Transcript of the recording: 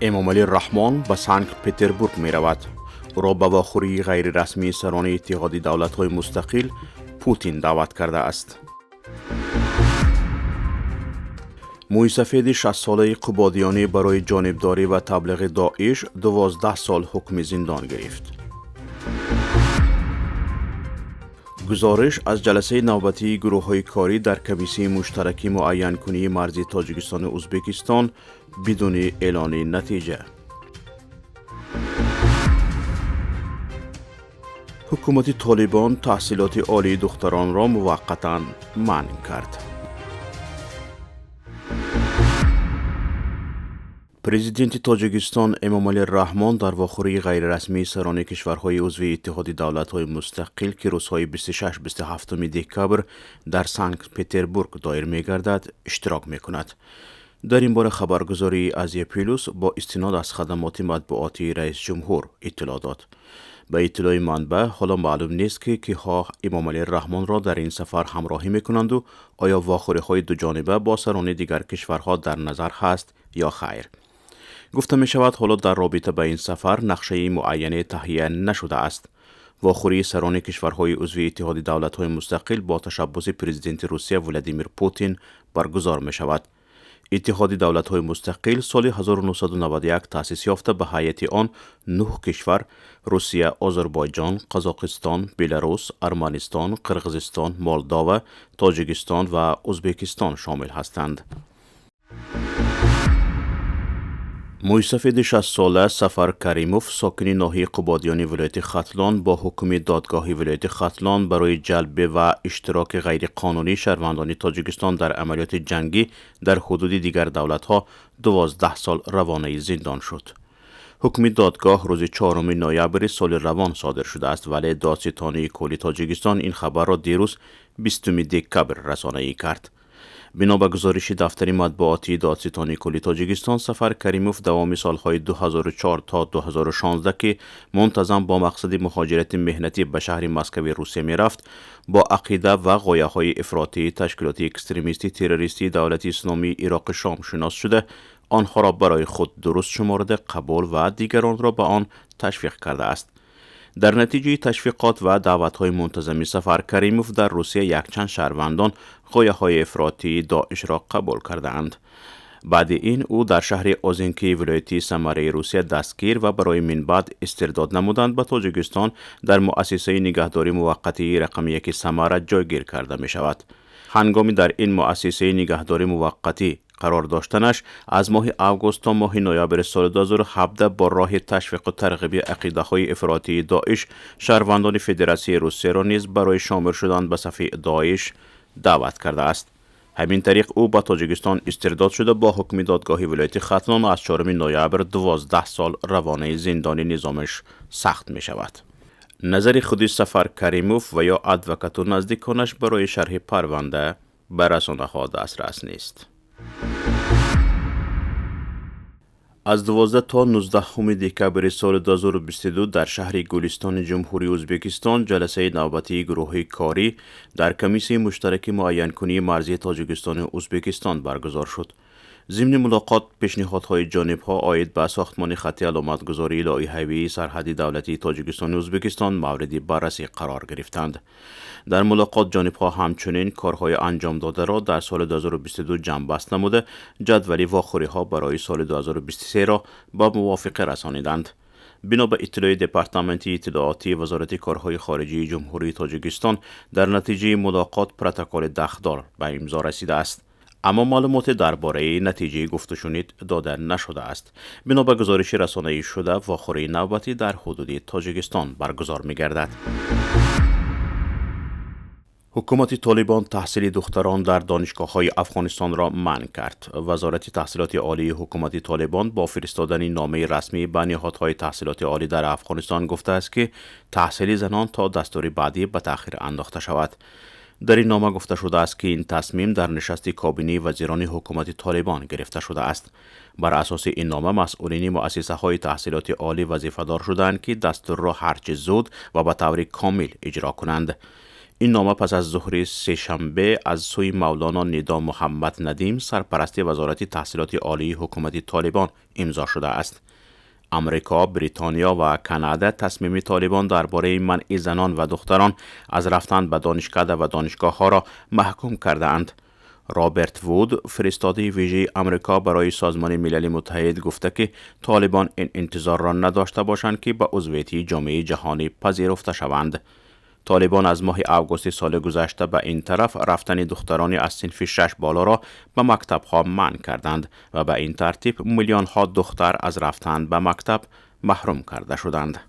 امامعلی رحمان به سنت پترزبورگ می رود. او را به واخوری غیر رسمی سران اتحاد دولت‌های مستقل پوتین دعوت کرده است. موی سفید 60 ساله قبادیانی برای جانبداری و تبلیغ داعش 12 سال حکم زندان گرفت. گزارش از جلسه نوبتی گروه‌های کاری در کمیسیون مشترک معین کنی مرزی تاجیکستان و ازبکستان بدون اعلان نتیجه. حکومت طالبان تحصیلات عالی دختران را موقتا منع کرد. پرزیدنت تاجیکستان امامعلی رحمان در واخوری غیررسمی سران کشورهای عضو اتحاد دولت‌های مستقل که روزهای 26-27 دکبر در سنت پترزبورگ دایر می‌گردد اشتراک می‌کند. در این باره خبرگزاری آزیا پلاس با استناد از خدمات مطبوعاتی رئیس جمهور اطلاع داد. به اطلاع منبع حالا معلوم نیست که کیها امامعلی رحمان را در این سفر همراهی می‌کنند و آیا واخوری‌های دو جانبه با سران دیگر کشورها در نظر هست یا خیر. گفته می شود حالا در رابطه با این سفر نقشه معینه تهیه نشده است. واخوری سران کشورهای عضو اتحاد دولت‌های مستقل با تشبث پرزیدنت روسیه ولادیمیر پوتین برگزار می شود. اتحاد دولت‌های مستقل سال 1991 تأسیس یافته به هیئت آن 9 کشور روسیه، آذربایجان، قزاقستان، بلاروس، ارمنستان، قرقیزستان، مولداوا، تاجیکستان و ازبکستان شامل هستند. موی سفید 60 ساله سفر کریموف ساکن ناحیه قبادیانی ولایت ختلان با حکم دادگاه ولایت ختلان برای جلب و اشتراک غیرقانونی شهروندان تاجیکستان در عملیات جنگی در حدود دیگر دولت‌ها 12 سال روانه زندان شد. حکم دادگاه روز 4 نوامبر سال روان صادر شده است، ولی دادستانی کلی تاجیکستان این خبر را دیروز 20 دکبر رسانه‌ای کرد. بنا به گزارش دفتر مطبوعاتی دادستانی کلی تاجیکستان، سفر کریموف دوام سالهای 2004 تا 2016 که منتظم با مقصد مهاجرت مهنتی به شهر مسکو روسیه می رفت، با عقیده و غایه‌های افراطی تشکیلات اکستریمیستی تروریستی دولت اسلامی عراق شام شناس شده، آنها را برای خود درست شمرده قبول و دیگران را به آن تشویق کرده است. در نتیجه تشویقات و دعوت‌های منتظم سفر کریموف در روسیه یکچند شهروندان غایه‌های افراطی داعش را قبول کردند. بعد این او در شهر اوزینکی ولایت سمره روسیه دستگیر و برای من بعد استرداد نمودند به تاجیکستان در مؤسسه نگهداری موقتی رقم 1 سمره جایگیر کرده می شود. هنگامی در این مؤسسه نگهداری موقتی قرار داشتنش از ماه آگوست تا ماه نوامبر سال 2017 با راه تشویق و ترغیب عقیده‌های افراطی داعش شهروندان فدراسیون روسیه را نیز برای شامل شدن به صف داعش دعوت کرده است. همین طریق او به تاجیکستان استرداد شده با حکم دادگاه ولایت ختلان از 4 نوامبر 12 سال روانه زندانی نظامش سخت می شود. نظر خود سفر کریموف و یا ادوکات و نزدیکانش برای شرح پرونده به رسانه‌ها دسترس نیست. از 12 تا 19 دکبر سال 2022 در شهر گلستان جمهوری ازبکستان جلسه نوبتی گروه کاری در کمیسیون مشترک معین کنی مرزی تاجیکستان و ازبکستان برگزار شد. ضمن ملاقات پیشنهادهای جانب‌ها عاید به ساختمان خط علامتگذاری لایحه‌ای سرحدی دولتی تاجیکستان و ازبکستان مورد بررسی قرار گرفتند. در ملاقات جانب‌ها همچنین کارهای انجام داده را در سال 2022 جمع‌بست نموده جدول واخوری‌ها برای سال 2023 را به موافقه رسانیدند. بنا به اطلاع دپارتمنت اطلاعاتی وزارت کارهای خارجه جمهوری تاجیکستان در نتیجه ملاقات پروتکل دخدار به امضا رسیده است، اما معلومات درباره نتیجه گفت و شنید داده نشده است. بنا به گزارش رسانه‌ای شده واخوری نوبتی در حدود تاجیکستان برگزار می‌گردد. حکومت طالبان تحصیل دختران در دانشگاه‌های افغانستان را منع کرد. وزارت تحصیلات عالی حکومت طالبان با فرستادن نامه رسمی به نهادهای تحصیلات عالی در افغانستان گفته است که تحصیل زنان تا دستور بعدی به تأخیر انداخته شود. در این نامه گفته شده است که این تصمیم در نشست کابینه وزیران حکومت طالبان گرفته شده است. بر اساس این نامه مسئولین مؤسسه‌های تحصیلات عالی وظیفه‌دار شدند که دستور را هرچه زود و به طور کامل اجرا کنند. این نامه پس از ظهر سه‌شنبه از سوی مولانا ندا محمد ندیم سرپرست وزارت تحصیلات عالی حکومت طالبان امضا شده است. امریکا، بریتانیا و کانادا تصمیم طالبان درباره منع زنان و دختران از رفتن به دانشکده و دانشگاه‌ها را محکوم کرده اند. رابرت وود، فرستاده ویژه امریکا برای سازمان ملل متحد، گفته که طالبان این انتظار را نداشته باشند که به عضویت جامعه جهانی پذیرفته شوند. طالبان از ماه آگوست سال گذشته به این طرف رفتن دختران از صنف 6 بالا را به مکتب ها منع کردند و به این ترتیب میلیون ها دختر از رفتن به مکتب محروم کرده شدند.